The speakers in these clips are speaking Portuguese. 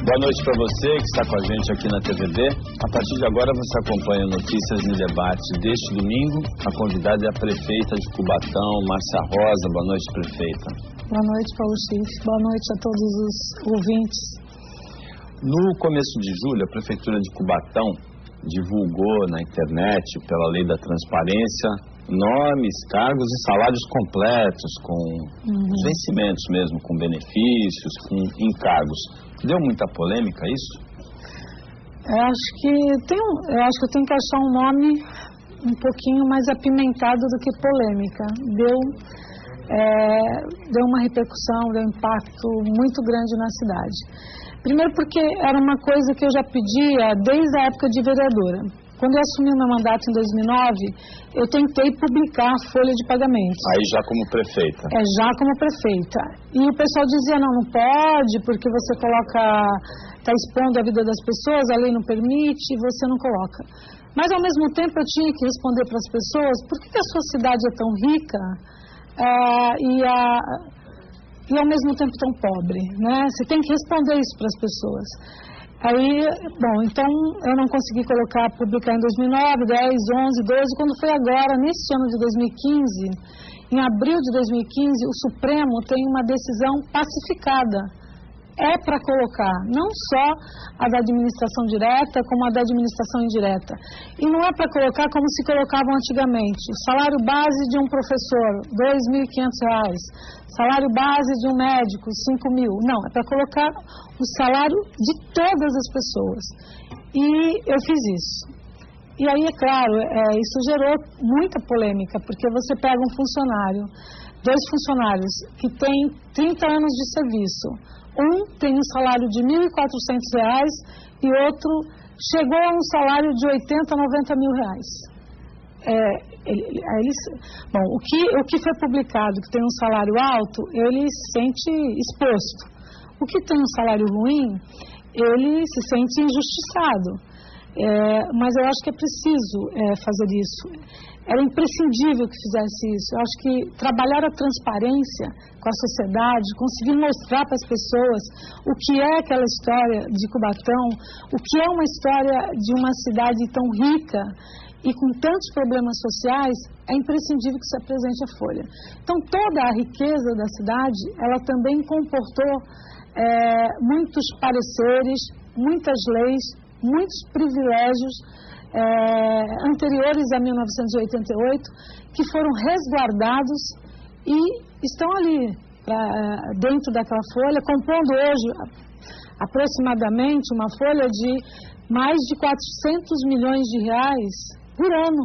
Boa noite para você que está com a gente aqui na TVD. A partir de agora você acompanha Notícias em Debate deste domingo. A convidada é a prefeita de Cubatão, Márcia Rosa. Boa noite, prefeita. Boa noite, Paulo Schiff. Boa noite a todos os ouvintes. No começo de julho, a prefeitura de Cubatão divulgou na internet, pela lei da transparência, nomes, cargos e salários completos, com os vencimentos mesmo, com benefícios, com encargos. Deu muita polêmica isso? Eu acho que eu tenho que achar um nome um pouquinho mais apimentado do que polêmica. Deu uma repercussão, deu um impacto muito grande na cidade. Primeiro porque era uma coisa que eu já pedia desde a época de vereadora. Quando eu assumi o meu mandato em 2009, eu tentei publicar a folha de pagamentos. Aí já como prefeita? Já como prefeita. E o pessoal dizia, não pode, porque você está expondo a vida das pessoas, a lei não permite, você não coloca. Mas ao mesmo tempo eu tinha que responder para as pessoas, por que a sua cidade é tão rica e ao mesmo tempo tão pobre, né? Você tem que responder isso para as pessoas. Então eu não consegui publicar em 2009, 10, 11, 12, quando foi agora, nesse ano de 2015, em abril de 2015, o Supremo tem uma decisão pacificada. É para colocar não só a da administração direta, como a da administração indireta. E não é para colocar como se colocavam antigamente. O salário base de um professor, R$ 2.500. Salário base de um médico, 5.000. Não, é para colocar o salário de todas as pessoas. E eu fiz isso. E aí, é claro, isso gerou muita polêmica, porque você pega um funcionário, 2 funcionários que têm 30 anos de serviço. Um tem um salário de R$ 1.400 e outro chegou a um salário de 80, 90 mil reais. O que foi publicado, que tem um salário alto, ele se sente exposto. O que tem um salário ruim, ele se sente injustiçado. Mas eu acho que é preciso fazer isso. Era imprescindível que fizesse isso. Eu acho que trabalhar a transparência com a sociedade, conseguir mostrar para as pessoas o que é aquela história de Cubatão, o que é uma história de uma cidade tão rica e com tantos problemas sociais, é imprescindível que se apresente a Folha. Então, toda a riqueza da cidade, ela também comportou muitos pareceres, muitas leis, muitos privilégios anteriores a 1988, que foram resguardados e estão ali, dentro daquela folha, compondo hoje aproximadamente uma folha de mais de 400 milhões de reais por ano.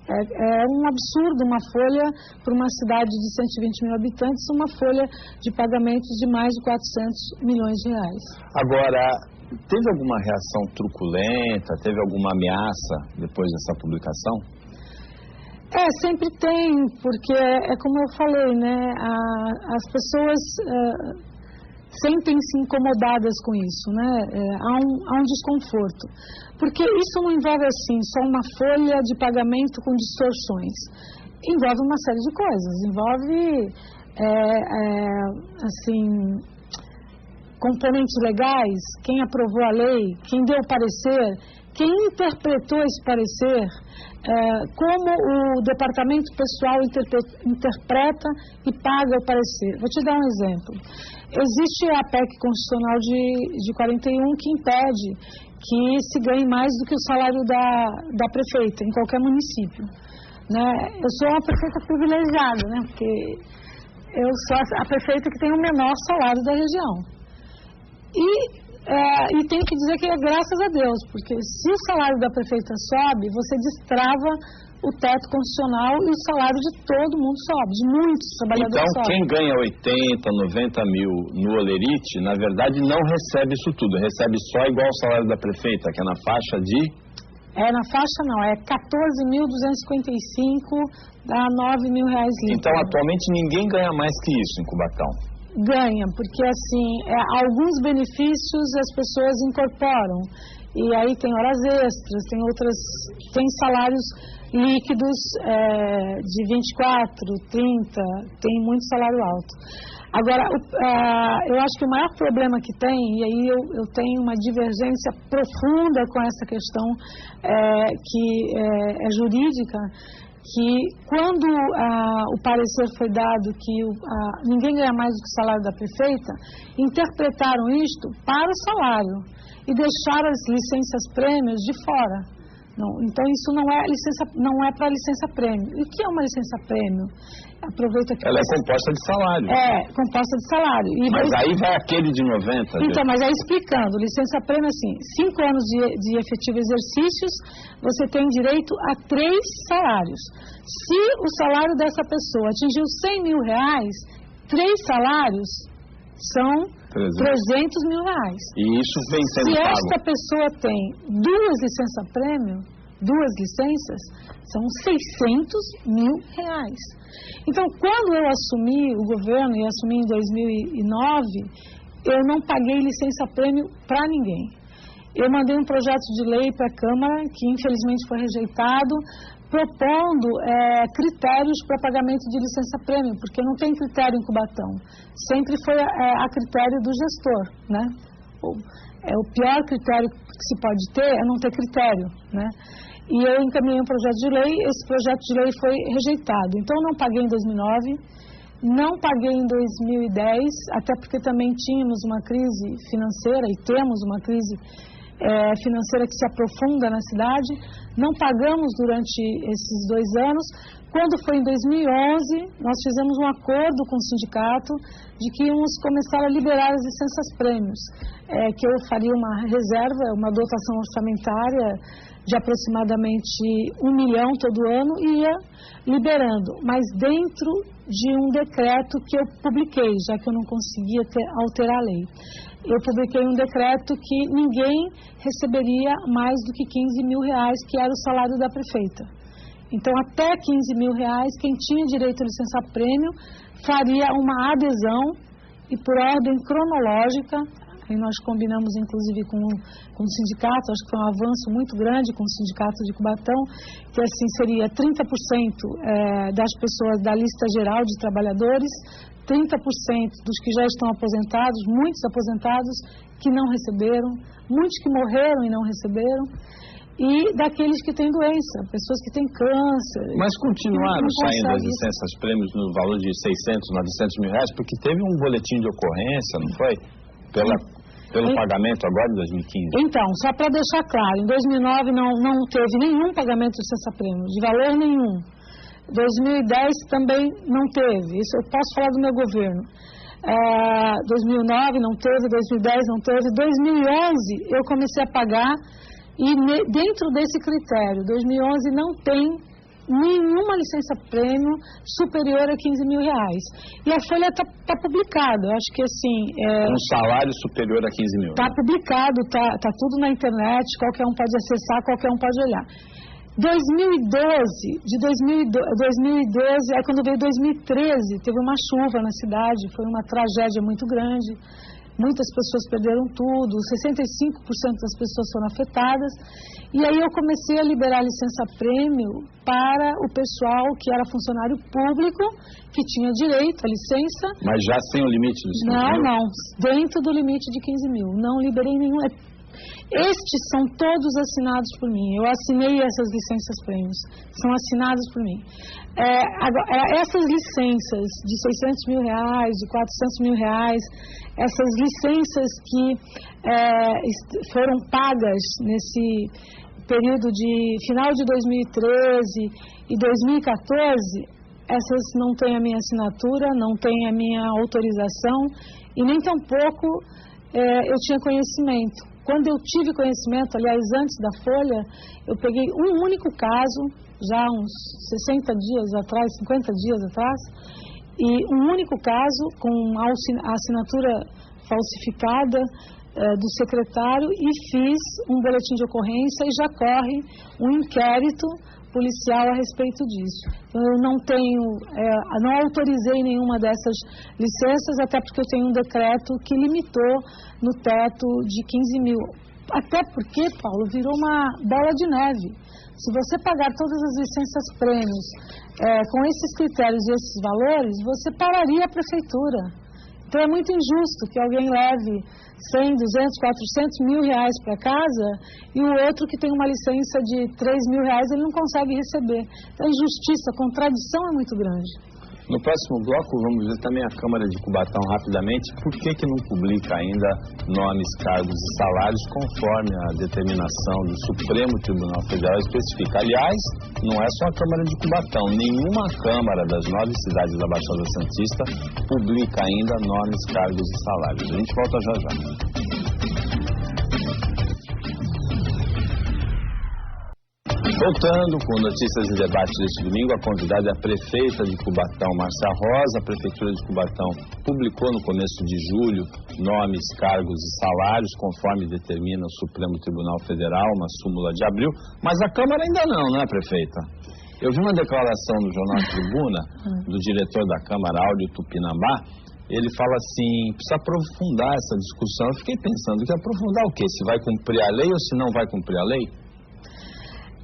É um absurdo uma folha para uma cidade de 120 mil habitantes, uma folha de pagamentos de mais de 400 milhões de reais. Agora, teve alguma reação truculenta, teve alguma ameaça depois dessa publicação? Sempre tem, porque é como eu falei, né? As pessoas sentem-se incomodadas com isso, né? Há um desconforto. Porque isso não envolve, assim, só uma folha de pagamento com distorções. Envolve uma série de coisas. Envolve, componentes legais, quem aprovou a lei, quem deu o parecer, quem interpretou esse parecer, como o departamento pessoal interpreta e paga o parecer. Vou te dar um exemplo. Existe a PEC constitucional de 41 que impede que se ganhe mais do que o salário da prefeita em qualquer município, né? Eu sou uma prefeita privilegiada, né? Porque eu sou a prefeita que tem o menor salário da região. E tenho que dizer que é graças a Deus, porque se o salário da prefeita sobe, você destrava o teto constitucional e o salário de todo mundo sobe, de muitos trabalhadores sobe. Então, quem ganha 80, 90 mil no Olerite, na verdade, não recebe isso tudo, recebe só igual o salário da prefeita, que é na faixa de... Na faixa não, é 14.255, dá R$9.000 líquido. Então, atualmente, ninguém ganha mais que isso em Cubatão? Ganha, porque assim, alguns benefícios as pessoas incorporam. E aí tem horas extras, tem salários líquidos de 24, 30, tem muito salário alto. Agora, eu acho que o maior problema que tem, e aí eu tenho uma divergência profunda com essa questão que é jurídica, que quando o parecer foi dado que ninguém ganha mais do que o salário da prefeita, interpretaram isto para o salário e deixaram as licenças-prêmios de fora. Não, então isso não é para licença-prêmio. E o que é uma licença-prêmio? Aproveita que ela é composta de salário. Composta de salário. Mas aí vai aquele de 90. Então, mas aí explicando, licença-prêmio assim, 5 anos de efetivo exercícios, você tem direito a 3 salários. Se o salário dessa pessoa atingiu R$100.000, 3 salários são R$300.000. E isso vem sendo pago. Se esta pessoa tem 2 licença-prêmio, 2 licenças, são R$600.000. Então, quando eu assumi o governo, e assumi em 2009, eu não paguei licença-prêmio para ninguém. Eu mandei um projeto de lei para a Câmara, que infelizmente foi rejeitado, propondo critérios para pagamento de licença-prêmio, porque não tem critério em Cubatão. Sempre foi a critério do gestor, né? O pior critério que se pode ter é não ter critério, né? E eu encaminhei um projeto de lei, esse projeto de lei foi rejeitado. Então, eu não paguei em 2009, não paguei em 2010, até porque também tínhamos uma crise financeira, e temos uma crise financeira que se aprofunda na cidade. Não pagamos durante esses 2 anos. Quando foi em 2011, nós fizemos um acordo com o sindicato de que íamos começar a liberar as licenças-prêmios, que eu faria uma reserva, uma dotação orçamentária de aproximadamente 1 milhão todo ano e ia liberando, mas dentro de um decreto que eu publiquei, já que eu não conseguia alterar a lei. Eu publiquei um decreto que ninguém receberia mais do que R$15.000, que era o salário da prefeita. Então, até R$15.000, quem tinha direito a licença-prêmio faria uma adesão e por ordem cronológica. E nós combinamos, inclusive, com o sindicato, acho que foi um avanço muito grande com o sindicato de Cubatão, que assim seria 30% das pessoas da lista geral de trabalhadores, 30% dos que já estão aposentados, muitos aposentados que não receberam, muitos que morreram e não receberam, e daqueles que têm doença, pessoas que têm câncer. Mas continuaram saindo as licenças-prêmios no valor de R$600, R$900.000, porque teve um boletim de ocorrência, não foi? Pelo pagamento agora de 2015? Então, só para deixar claro, em 2009 não teve nenhum pagamento de licença-prêmio, de valor nenhum. 2010 também não teve, isso eu posso falar do meu governo. 2009 não teve, 2010 não teve, 2011 eu comecei a pagar e dentro desse critério, 2011 não tem nenhuma licença-prêmio superior a R$15.000. E a folha está publicada, eu acho que assim... Um salário superior a R$15.000. Está publicado, está tudo na internet, qualquer um pode acessar, qualquer um pode olhar. 2012, aí quando veio 2013, teve uma chuva na cidade, foi uma tragédia muito grande, muitas pessoas perderam tudo, 65% das pessoas foram afetadas, e aí eu comecei a liberar licença-prêmio para o pessoal que era funcionário público, que tinha direito à licença. Mas já sem o limite dos 15.000? Não, dentro do limite de 15.000, não liberei nenhum. Estes são todos assinados por mim. Eu assinei essas licenças-prêmios. São assinadas por mim. Essas licenças de R$600.000, de R$400.000, essas licenças que foram pagas nesse período de final de 2013 e 2014, essas não têm a minha assinatura, não têm a minha autorização e nem tampouco eu tinha conhecimento. Quando eu tive conhecimento, aliás, antes da Folha, eu peguei um único caso, já uns 60 dias atrás, 50 dias atrás, e um único caso com a assinatura falsificada do secretário e fiz um boletim de ocorrência e já corre um inquérito policial a respeito disso. Eu não autorizei nenhuma dessas licenças, até porque eu tenho um decreto que limitou no teto de 15 mil. Até porque, Paulo, virou uma bola de neve. Se você pagar todas as licenças prêmios com esses critérios e esses valores, você pararia a prefeitura. Então é muito injusto que alguém leve 100, 200, 400 mil reais para casa e o outro que tem uma licença de 3 mil reais, ele não consegue receber. Então a injustiça, a contradição é muito grande. No próximo bloco, vamos ver também a Câmara de Cubatão rapidamente. Por que não publica ainda nomes, cargos e salários conforme a determinação do Supremo Tribunal Federal especifica? Aliás, não é só a Câmara de Cubatão, nenhuma Câmara das 9 cidades da Baixada Santista publica ainda nomes, cargos e salários. A gente volta já já. Voltando com notícias e debates deste domingo, a convidada é a prefeita de Cubatão, Márcia Rosa. A Prefeitura de Cubatão publicou no começo de julho nomes, cargos e salários, conforme determina o Supremo Tribunal Federal, uma súmula de abril, mas a Câmara ainda não é, prefeita? Eu vi uma declaração no Jornal Tribuna do diretor da Câmara, Áureo Tupinambá. Ele fala assim, precisa aprofundar essa discussão. Eu fiquei pensando, que aprofundar o quê? Se vai cumprir a lei ou se não vai cumprir a lei?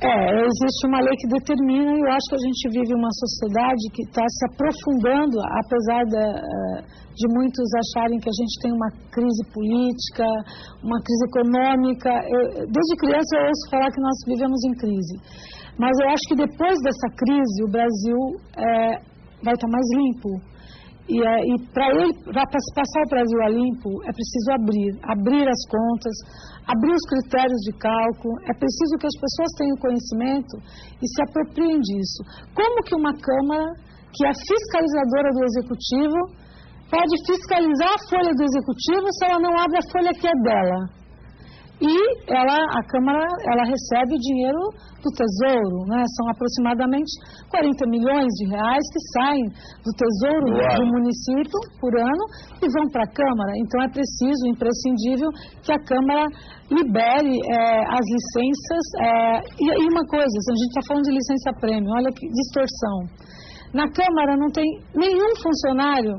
Existe uma lei que determina, e eu acho que a gente vive uma sociedade que está se aprofundando, apesar de muitos acharem que a gente tem uma crise política, uma crise econômica. Desde criança eu ouço falar que nós vivemos em crise, mas eu acho que depois dessa crise o Brasil vai estar mais limpo. E para passar o Brasil a limpo, é preciso abrir as contas, abrir os critérios de cálculo, é preciso que as pessoas tenham conhecimento e se apropriem disso. Como que uma Câmara, que é fiscalizadora do Executivo, pode fiscalizar a folha do Executivo se ela não abre a folha que é dela? E a Câmara, ela recebe dinheiro do Tesouro, né? São aproximadamente 40 milhões de reais que saem do Tesouro do município por ano e vão para a Câmara. Então é preciso, imprescindível, que a Câmara libere as licenças. E uma coisa, a gente está falando de licença-prêmio, olha que distorção. Na Câmara não tem nenhum funcionário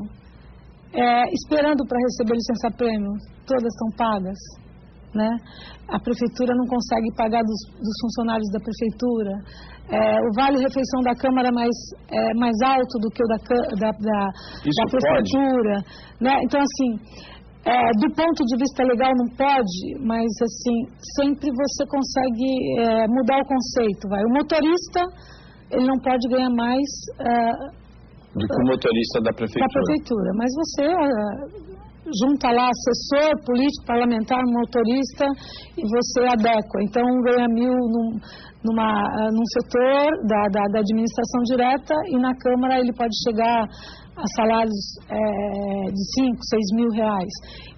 esperando para receber licença-prêmio, todas são pagas. Né? A prefeitura não consegue pagar dos funcionários da prefeitura, o vale-refeição da Câmara é mais alto do que o da prefeitura, né? Então assim, do ponto de vista legal não pode, mas assim, sempre você consegue mudar o conceito. O motorista, ele não pode ganhar mais do que o motorista da prefeitura. Mas você junta lá assessor, político, parlamentar, motorista e você adequa. Então, ganha 1.000 num setor da administração direta e na Câmara ele pode chegar a salários de 5, 6 mil reais.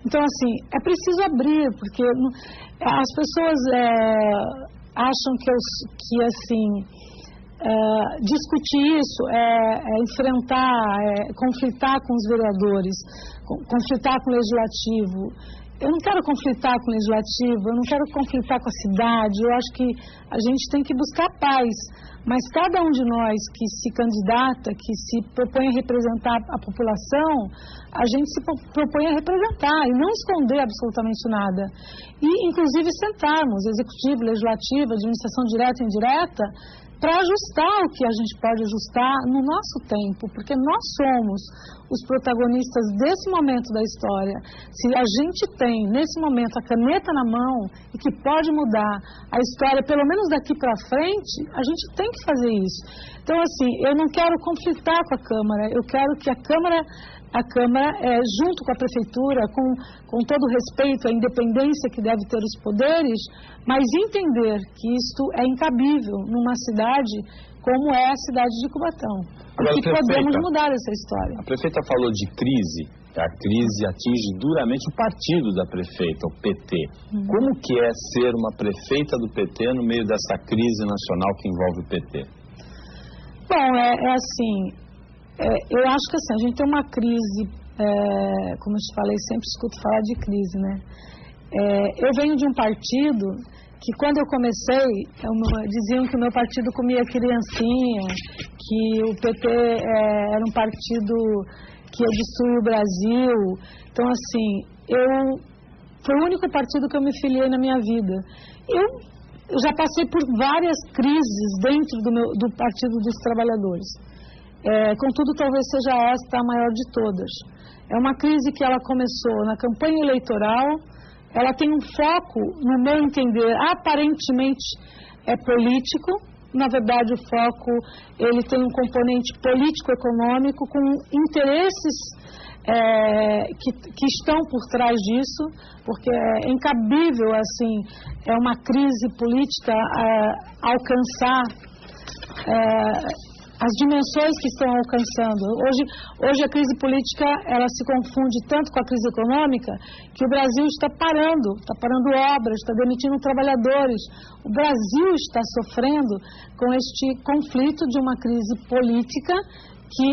Então, assim, é preciso abrir, porque as pessoas acham que assim... discutir isso, enfrentar, conflitar com os vereadores, conflitar com o legislativo. Eu não quero conflitar com o legislativo, eu não quero conflitar com a cidade. Eu acho que a gente tem que buscar paz, mas cada um de nós que se candidata, que se propõe a representar a população, a gente se propõe a representar e não esconder absolutamente nada. E, inclusive, sentarmos, executivo, legislativo, administração direta e indireta, para ajustar o que a gente pode ajustar no nosso tempo, porque nós somos os protagonistas desse momento da história. Se a gente tem, nesse momento, a caneta na mão e que pode mudar a história, pelo menos daqui para frente, a gente tem que fazer isso. Então, assim, eu não quero conflitar com a Câmara, eu quero que a Câmara junto com a Prefeitura, com todo o respeito à independência que deve ter os poderes, mas entender que isto é incabível numa cidade como é a cidade de Cubatão. E que podemos mudar essa história. A prefeita falou de crise, a crise atinge duramente o partido da prefeita, o PT. Como que é ser uma prefeita do PT no meio dessa crise nacional que envolve o PT? Bom, assim... eu acho que assim, a gente tem uma crise, como eu te falei, sempre escuto falar de crise, né? Eu venho de um partido que, quando eu comecei, diziam que o meu partido comia criancinha, que o PT era um partido que ia destruir o Brasil. Então, assim, foi o único partido que eu me filiei na minha vida. Eu já passei por várias crises dentro do Partido dos Trabalhadores. Contudo, talvez seja esta a maior de todas. É uma crise que ela começou na campanha eleitoral. Ela tem um foco, no meu entender, aparentemente político. Na verdade, o foco ele tem um componente político-econômico com interesses que estão por trás disso, porque é incabível, assim, uma crise política alcançar as dimensões que estão alcançando. Hoje a crise política, ela se confunde tanto com a crise econômica, que o Brasil está parando obras, está demitindo trabalhadores. O Brasil está sofrendo com este conflito de uma crise política que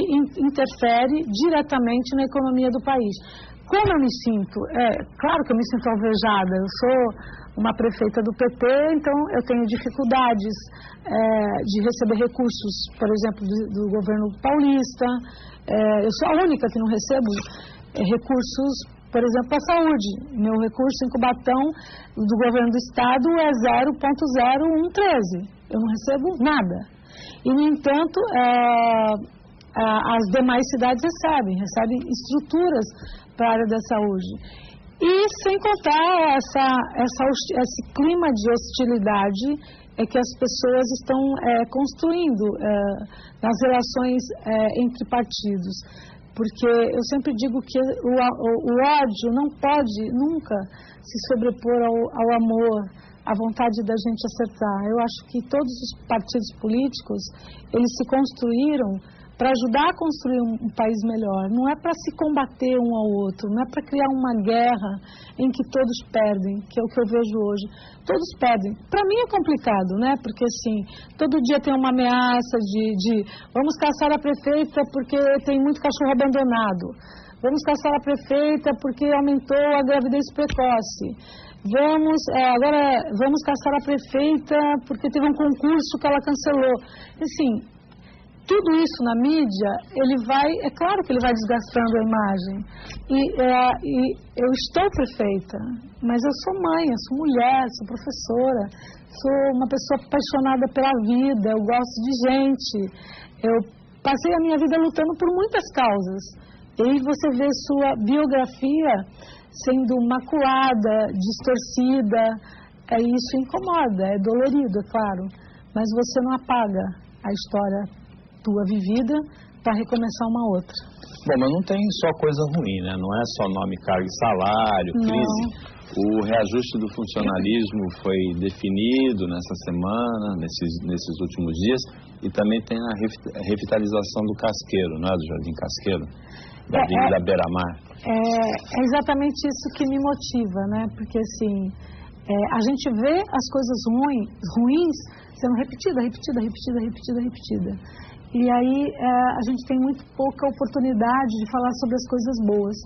interfere diretamente na economia do país. Como eu me sinto? Claro que eu me sinto alvejada. Eu sou uma prefeita do PT, então eu tenho dificuldades de receber recursos, por exemplo, do governo paulista. Eu sou a única que não recebo recursos, por exemplo, para a saúde. Meu recurso em Cubatão do governo do estado é 0,0113. Eu não recebo nada. E, no entanto, as demais cidades recebem estruturas para a área da saúde. E sem contar esse clima de hostilidade que as pessoas estão construindo nas relações entre partidos. Porque eu sempre digo que o ódio não pode nunca se sobrepor ao amor, à vontade da gente acertar. Eu acho que todos os partidos políticos, eles se construíram para ajudar a construir um país melhor. Não é para se combater um ao outro, não é para criar uma guerra em que todos perdem, que é o que eu vejo hoje. Todos perdem. Para mim é complicado, né? Porque, assim, todo dia tem uma ameaça de vamos caçar a prefeita porque tem muito cachorro abandonado. Vamos caçar a prefeita porque aumentou a gravidez precoce. Agora vamos caçar a prefeita porque teve um concurso que ela cancelou. Assim, tudo isso na mídia, é claro que ele vai desgastando a imagem. E eu estou prefeita, mas eu sou mãe, eu sou mulher, sou professora, sou uma pessoa apaixonada pela vida, eu gosto de gente. Eu passei a minha vida lutando por muitas causas. E aí você vê sua biografia sendo maculada, distorcida, isso incomoda, é dolorido, é claro, mas você não apaga a história tua vivida para recomeçar uma outra. Bom, mas não tem só coisa ruim, né? Não é só nome, cargo e salário, crise. O reajuste do funcionalismo foi definido nessa semana, nesses últimos dias, e também tem a revitalização do Casqueiro, não é? Do Jardim Casqueiro, da Avenida Beira-Mar. É exatamente isso que me motiva, né? Porque, assim, a gente vê as coisas ruins sendo repetida. E aí a gente tem muito pouca oportunidade de falar sobre as coisas boas.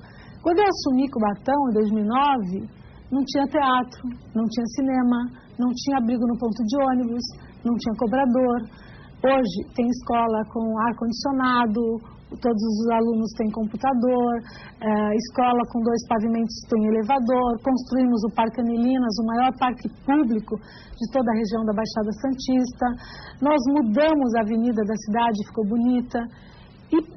Quando eu assumi Cubatão, em 2009, não tinha teatro, não tinha cinema, não tinha abrigo no ponto de ônibus, não tinha cobrador. Hoje tem escola com ar-condicionado, todos os alunos têm computador, escola com 2 pavimentos tem elevador, construímos o Parque Anilinas, o maior parque público de toda a região da Baixada Santista. Nós mudamos a avenida da cidade, ficou bonita. A 9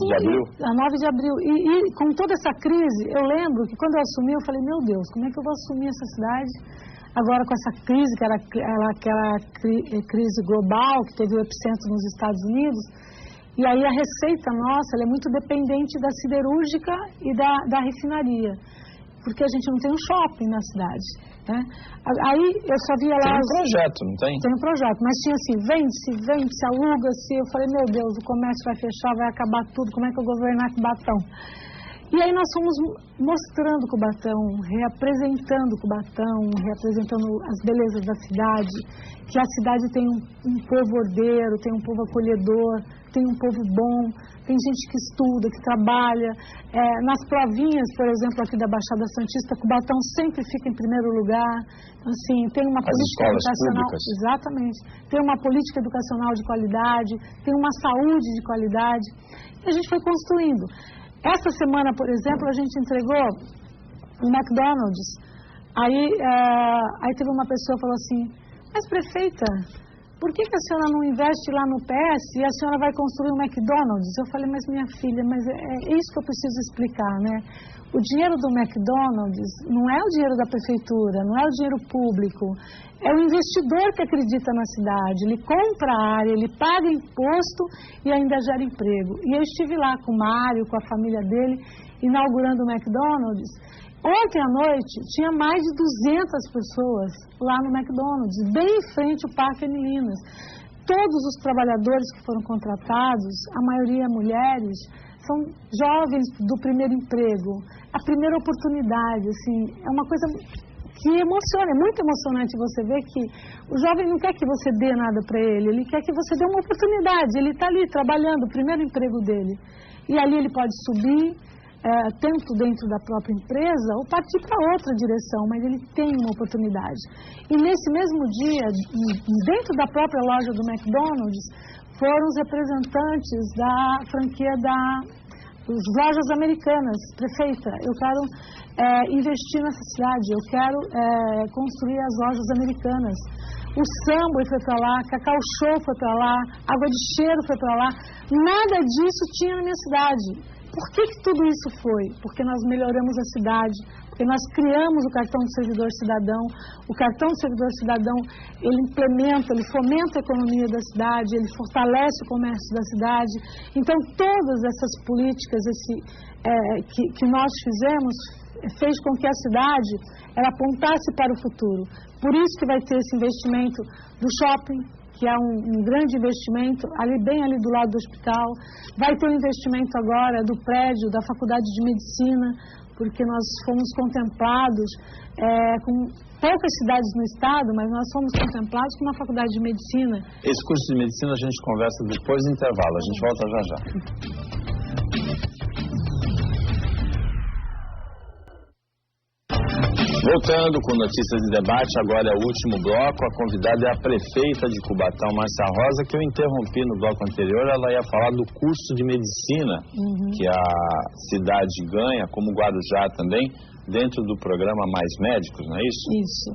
de abril. A 9 de abril. E com toda essa crise, eu lembro que quando eu assumi, eu falei, meu Deus, como é que eu vou assumir essa cidade? Agora com essa crise, que era aquela crise global, que teve o epicentro nos Estados Unidos. E aí a receita nossa, ela é muito dependente da siderúrgica e da refinaria, porque a gente não tem um shopping na cidade, né? Aí eu só via lá... Tem um projeto, não tem? Tem um projeto, mas tinha assim, vende-se, aluga-se. Eu falei, meu Deus, o comércio vai fechar, vai acabar tudo, como é que eu vou governar Cubatão? E aí nós fomos mostrando Cubatão, reapresentando Cubatão, reapresentando as belezas da cidade, que a cidade tem um povo ordeiro, tem um povo acolhedor, tem um povo bom, tem gente que estuda, que trabalha. Nas provinhas, por exemplo, aqui da Baixada Santista, Cubatão sempre fica em primeiro lugar. Assim, tem uma política educacional. Públicas. Exatamente. Tem uma política educacional de qualidade, tem uma saúde de qualidade. E a gente foi construindo. Essa semana, por exemplo, a gente entregou um McDonald's. Aí teve uma pessoa que falou assim: mas prefeita, por que a senhora não investe lá no PS e a senhora vai construir um McDonald's? Eu falei: mas minha filha, mas é isso que eu preciso explicar, né? O dinheiro do McDonald's não é o dinheiro da prefeitura, não é o dinheiro público. É o investidor que acredita na cidade. Ele compra a área, ele paga imposto e ainda gera emprego. E eu estive lá com o Mário, com a família dele, inaugurando o McDonald's. Ontem à noite, tinha mais de 200 pessoas lá no McDonald's, bem em frente ao Parque Anilinas. Todos os trabalhadores que foram contratados, a maioria mulheres, são jovens do primeiro emprego. A primeira oportunidade, assim, é uma coisa que emociona, é muito emocionante você ver que o jovem não quer que você dê nada para ele quer que você dê uma oportunidade. Ele está ali trabalhando, o primeiro emprego dele. E ali ele pode subir, tanto dentro da própria empresa, ou partir para outra direção, mas ele tem uma oportunidade. E nesse mesmo dia, dentro da própria loja do McDonald's, foram os representantes da franquia das lojas americanas. Prefeita, eu quero investir nessa cidade, eu quero construir as lojas americanas. O Samba foi para lá, Cacau Show foi para lá, Água de Cheiro foi para lá. Nada disso tinha na minha cidade. Por que tudo isso foi? Porque nós melhoramos a cidade, porque nós criamos o cartão do servidor cidadão. O cartão do servidor cidadão, ele implementa, ele fomenta a economia da cidade, ele fortalece o comércio da cidade. Então, todas essas políticas que nós fizemos fez com que a cidade ela apontasse para o futuro. Por isso que vai ter esse investimento do shopping, que é um grande investimento, bem ali do lado do hospital. Vai ter um investimento agora do prédio da Faculdade de Medicina, porque nós fomos contemplados com poucas cidades no estado, mas nós fomos contemplados com uma Faculdade de Medicina. Esse curso de Medicina a gente conversa depois do intervalo, a gente volta já já. Voltando com notícias de debate, agora é o último bloco. A convidada é a prefeita de Cubatão, Márcia Rosa, que eu interrompi no bloco anterior. Ela ia falar do curso de medicina que a cidade ganha, como Guarujá também, dentro do programa Mais Médicos, não é isso? Isso.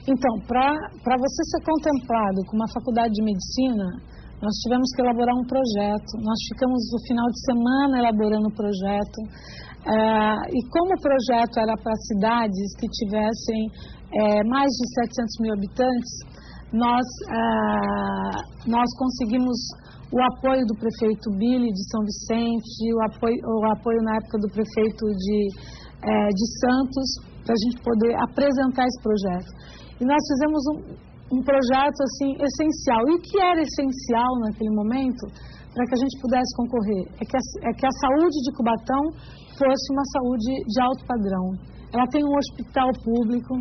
Então, para você ser contemplado com uma faculdade de medicina, nós tivemos que elaborar um projeto. Nós ficamos o final de semana elaborando o projeto. E como o projeto era para cidades que tivessem mais de 700 mil habitantes, nós conseguimos o apoio do prefeito Billy de São Vicente, o apoio na época do prefeito de Santos, para a gente poder apresentar esse projeto. E nós fizemos um projeto assim, essencial. E o que era essencial naquele momento para que a gente pudesse concorrer? É que a saúde de Cubatão fosse uma saúde de alto padrão. Ela tem um hospital público,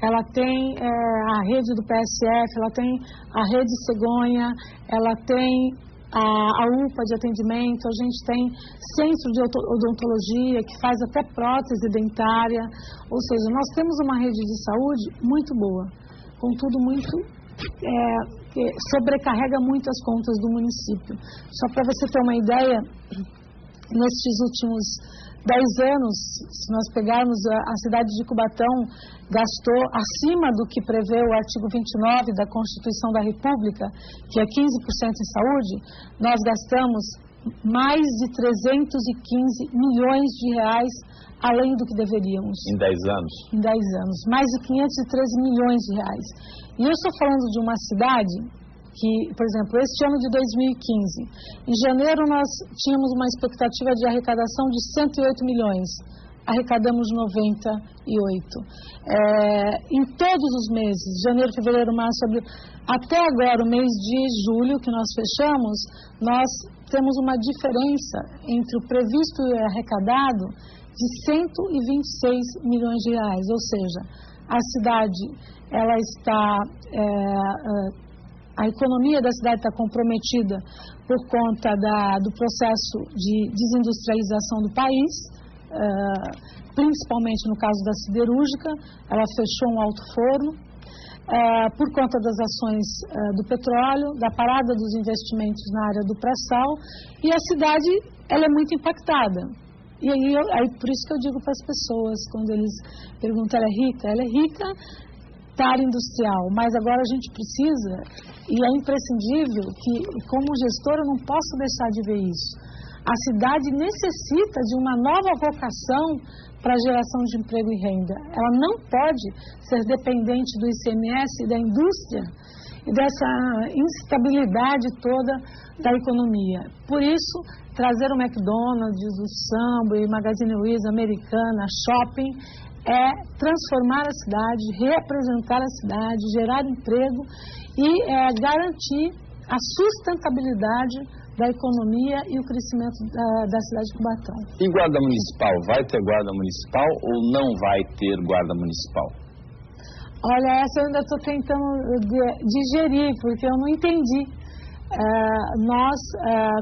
ela tem a rede do PSF, ela tem a rede Cegonha, ela tem a UPA de atendimento, a gente tem centro de odontologia que faz até prótese dentária, ou seja, nós temos uma rede de saúde muito boa, contudo muito sobrecarrega muito as contas do município. Só para você ter uma ideia, nesses últimos 10 anos, se nós pegarmos a cidade de Cubatão, gastou acima do que prevê o artigo 29 da Constituição da República, que é 15% em saúde, nós gastamos mais de 315 milhões de reais além do que deveríamos. Em 10 anos? Em 10 anos. Mais de 513 milhões de reais. E eu estou falando de uma cidade que, por exemplo, este ano de 2015, em janeiro nós tínhamos uma expectativa de arrecadação de 108 milhões. Arrecadamos 98. Em todos os meses, janeiro, fevereiro, março, abril, até agora, o mês de julho, que nós fechamos, nós temos uma diferença entre o previsto e o arrecadado de 126 milhões de reais, ou seja, a cidade, ela está, a economia da cidade está comprometida por conta do processo de desindustrialização do país, principalmente no caso da siderúrgica, ela fechou um alto forno, por conta das ações do petróleo, da parada dos investimentos na área do pré-sal, e a cidade, ela é muito impactada. E aí por isso que eu digo para as pessoas, quando eles perguntam, ela é rica da área industrial, mas agora a gente precisa, e é imprescindível que, como gestora, eu não posso deixar de ver isso. A cidade necessita de uma nova vocação para a geração de emprego e renda. Ela não pode ser dependente do ICMS e da indústria e dessa instabilidade toda da economia. Por isso, trazer o McDonald's, o Sambo, Magazine Luiza, Americana, Shopping, é transformar a cidade, reapresentar a cidade, gerar emprego e garantir a sustentabilidade da economia e o crescimento da cidade de Cubatão. E guarda municipal? Vai ter guarda municipal ou não vai ter guarda municipal? Olha, essa eu ainda estou tentando digerir, porque eu não entendi. Nós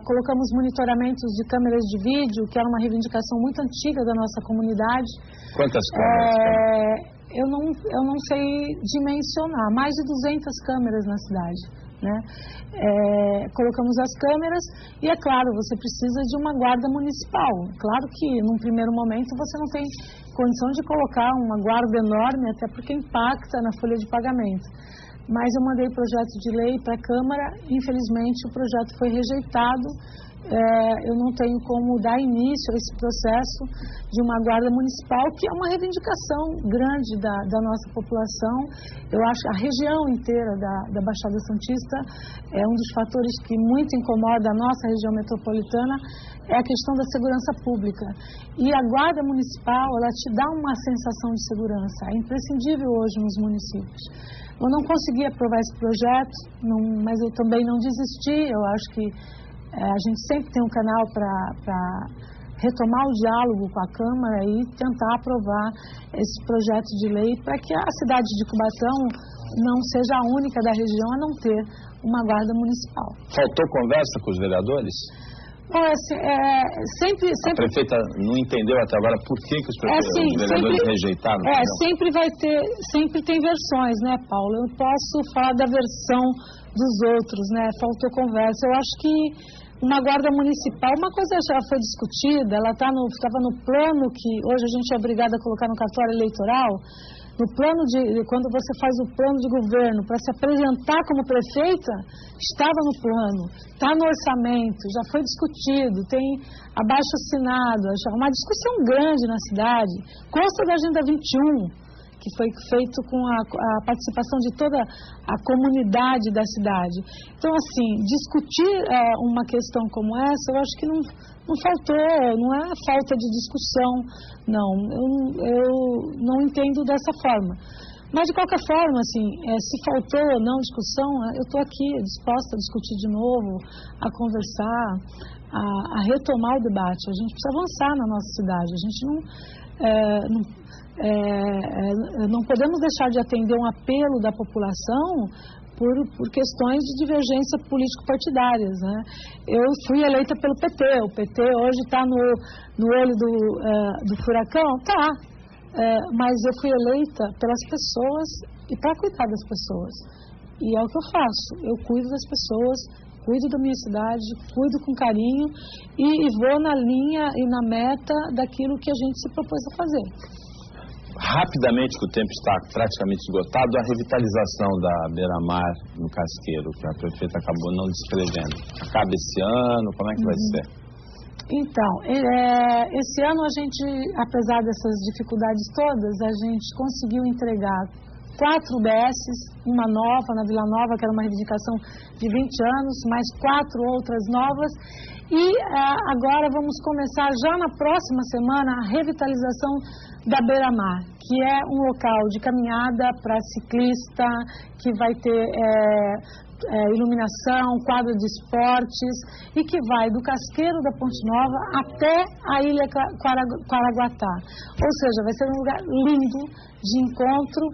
colocamos monitoramentos de câmeras de vídeo, que era uma reivindicação muito antiga da nossa comunidade. Quantas câmeras? Eu não sei dimensionar, mais de 200 câmeras na cidade, né? Colocamos as câmeras e, é claro, você precisa de uma guarda municipal. Claro que, num primeiro momento, você não tem condição de colocar uma guarda enorme, até porque impacta na folha de pagamento. Mas eu mandei projeto de lei para a Câmara, infelizmente o projeto foi rejeitado. Eu não tenho como dar início a esse processo de uma guarda municipal, que é uma reivindicação grande da nossa população. Eu acho que a região inteira da Baixada Santista é um dos fatores que muito incomoda a nossa região metropolitana, é a questão da segurança pública. E a guarda municipal, ela te dá uma sensação de segurança, é imprescindível hoje nos municípios. Eu não consegui aprovar esse projeto, mas eu também não desisti. Eu acho que a gente sempre tem um canal para retomar o diálogo com a Câmara e tentar aprovar esse projeto de lei para que a cidade de Cubatão não seja a única da região a não ter uma guarda municipal. Faltou conversa com os vereadores? Bom, sempre... A prefeita não entendeu até agora por que os vereadores rejeitaram? Sempre tem versões, né, Paulo? Eu não posso falar da versão dos outros, né? Faltou conversa. Eu acho que uma guarda municipal, uma coisa já foi discutida, ela estava no plano que hoje a gente é obrigado a colocar no cartório eleitoral. No plano quando você faz o plano de governo para se apresentar como prefeita, estava no plano, está no orçamento, já foi discutido, tem abaixo-assinado, uma discussão grande na cidade, consta da Agenda 21, que foi feito com a participação de toda a comunidade da cidade. Então, assim, discutir uma questão como essa, eu acho que não faltou, não é falta de discussão, não. Eu não entendo dessa forma. Mas, de qualquer forma, assim, se faltou ou não discussão, eu estou aqui disposta a discutir de novo, a conversar, a retomar o debate. A gente precisa avançar na nossa cidade. A gente não podemos deixar de atender um apelo da população por questões de divergência político-partidárias, né? Eu fui eleita pelo PT, o PT hoje está no olho do furacão, tá, mas eu fui eleita pelas pessoas e para cuidar das pessoas. E é o que eu faço, eu cuido das pessoas, cuido da minha cidade, cuido com carinho e vou na linha e na meta daquilo que a gente se propôs a fazer. Rapidamente, que o tempo está praticamente esgotado, a revitalização da Beira-Mar no Casqueiro, que a prefeita acabou não descrevendo. Acaba esse ano, como é que vai ser? Então, esse ano a gente, apesar dessas dificuldades todas, a gente conseguiu entregar 4 UBSs, uma nova na Vila Nova, que era uma reivindicação de 20 anos, mais 4 outras novas. E agora vamos começar já na próxima semana a revitalização da Beira-Mar, que é um local de caminhada para ciclista, que vai ter iluminação, quadra de esportes, e que vai do Casqueiro da Ponte Nova até a Ilha Quaraguatá. Ou seja, vai ser um lugar lindo de encontro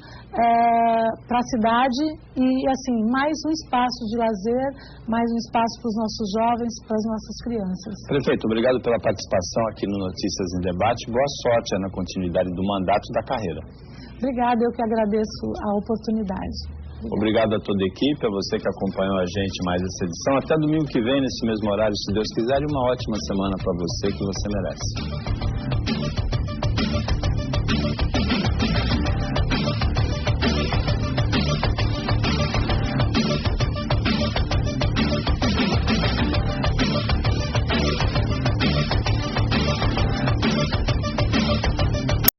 para a cidade e, assim, mais um espaço de lazer, mais um espaço para os nossos jovens, para as nossas crianças. Prefeito, obrigado pela participação aqui no Notícias em Debate. Boa sorte na continuidade do mandato e da carreira. Obrigada, eu que agradeço a oportunidade. Obrigado a toda a equipe, a você que acompanhou a gente mais essa edição. Até domingo que vem, nesse mesmo horário, se Deus quiser, e uma ótima semana para você, que você merece.